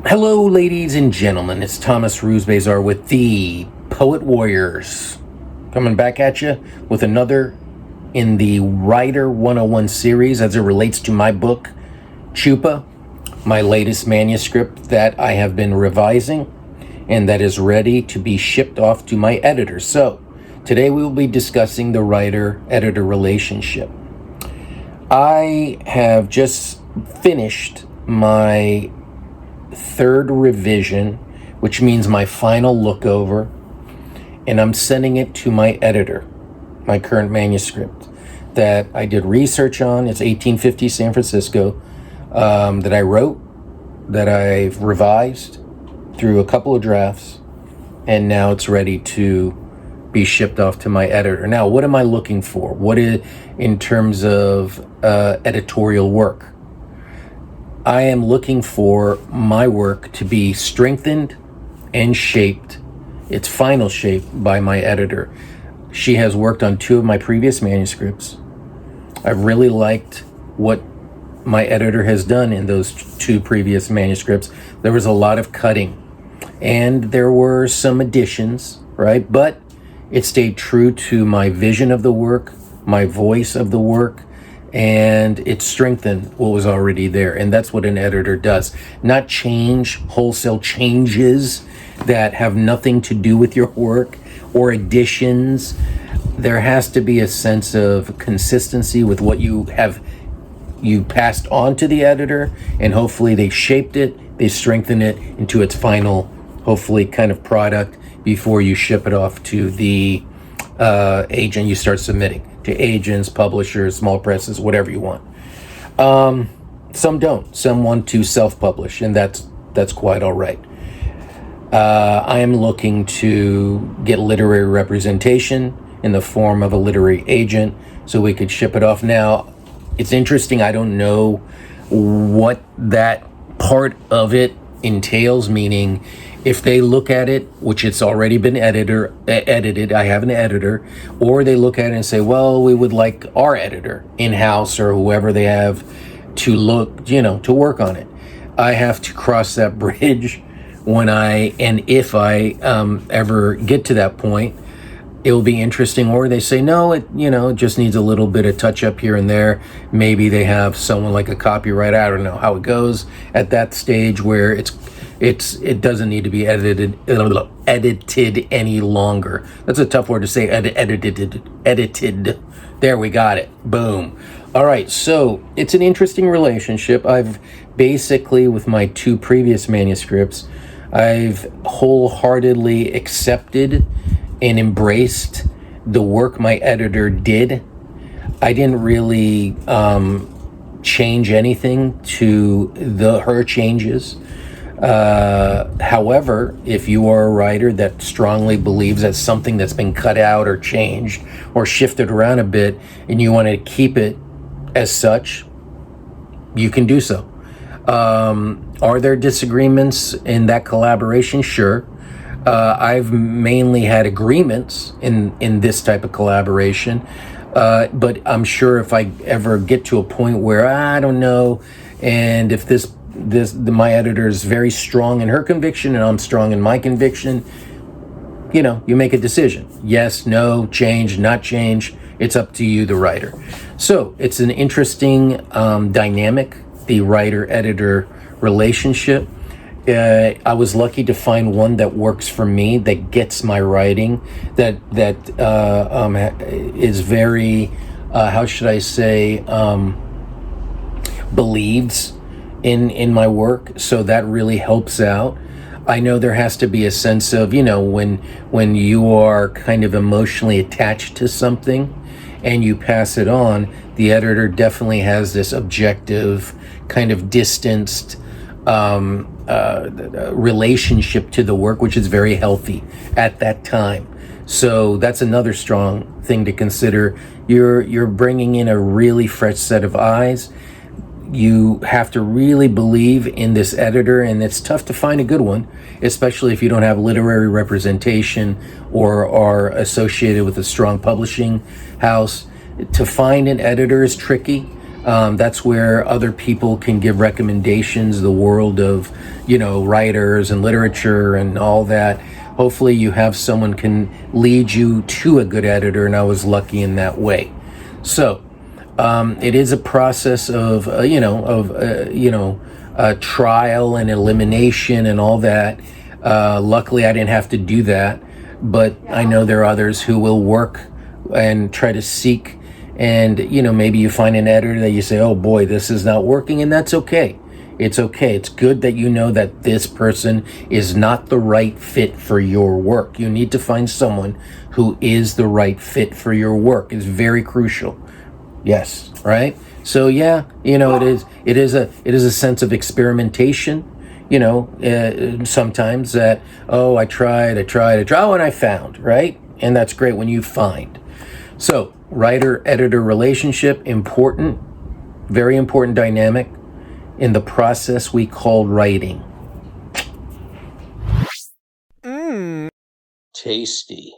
Hello, ladies and gentlemen. It's Thomas Ruzbezar with the Poet Warriors, coming back at you with another in the Writer 101 series as it relates to my book, Chupa, my latest manuscript that I have been revising and that is ready to be shipped off to my editor. So, today we will be discussing the writer-editor relationship. I have just finished my third revision, which means my final look over, and I'm sending it to my editor, my current manuscript that I did research on. It's 1850 San Francisco, that I wrote, that I've revised through a couple of drafts, and now it's ready to be shipped off to my editor. Now, what am I looking for? What is, in terms of editorial work? I am looking for my work to be strengthened and shaped, its final shape, by my editor. She has worked on 2 of my previous manuscripts. I've really liked what my editor has done in those 2 previous manuscripts. There was a lot of cutting, and there were some additions, right? But it stayed true to my vision of the work, my voice of the work, and it strengthened what was already there. And that's what an editor does. Not change, wholesale changes that have nothing to do with your work or additions. There has to be a sense of consistency with what you passed on to the editor, and hopefully they shaped it, they strengthened it into its final, hopefully, kind of product before you ship it off to the agent you start submitting. To agents, publishers, small presses, whatever you want. Some don't. Some want to self-publish, and that's quite all right. I am looking to get literary representation in the form of a literary agent so we could ship it off. Now, it's interesting. I don't know what that part of it entails, meaning if they look at it, which it's already been edited, I have an editor, or they look at it and say, well, we would like our editor in-house or whoever they have to look, to work on it. I have to cross that bridge if I ever get to that point. It will be interesting. Or they say, no, it just needs a little bit of touch up here and there. Maybe they have someone like a copyright. I don't know how it goes at that stage where it doesn't need to be edited any longer. That's a tough word to say. Edited. There, we got it. Boom. All right. So it's an interesting relationship. I've basically, with my 2 previous manuscripts, I've wholeheartedly accepted and embraced the work my editor did. I didn't really change anything to her changes. However, if you are a writer that strongly believes that something that's been cut out or changed or shifted around a bit and you want to keep it as such, you can do so. Are there disagreements in that collaboration? Sure. I've mainly had agreements in this type of collaboration, but I'm sure if I ever get to a point where I don't know, and if my editor is very strong in her conviction and I'm strong in my conviction, you make a decision. Yes, no, change, not change. It's up to you, the writer. So it's an interesting dynamic, the writer-editor relationship. I was lucky to find one that works for me, that gets my writing, that is very, how should I say, believes in my work. So that really helps out. I know there has to be a sense of, when you are kind of emotionally attached to something and you pass it on, the editor definitely has this objective, kind of distanced relationship to the work, which is very healthy at that time. So that's another strong thing to consider. You're bringing in a really fresh set of eyes. You have to really believe in this editor, and it's tough to find a good one, especially if you don't have literary representation or are associated with a strong publishing house. To find an editor is tricky. That's where other people can give recommendations, the world of, writers and literature and all that. Hopefully you have someone can lead you to a good editor, and I was lucky in that way. So it is a process of, trial and elimination and all that. Luckily, I didn't have to do that, but I know there are others who will work and try to seek. And, maybe you find an editor that you say, oh boy, this is not working, and that's okay. It's okay. It's good that you know that this person is not the right fit for your work. You need to find someone who is the right fit for your work. It's very crucial. Yes, right? So yeah, it is a sense of experimentation, sometimes that, oh, I tried, oh, and I found, right? And that's great when you find. So, writer-editor relationship, important, very important dynamic in the process we call writing. Mmm. Tasty.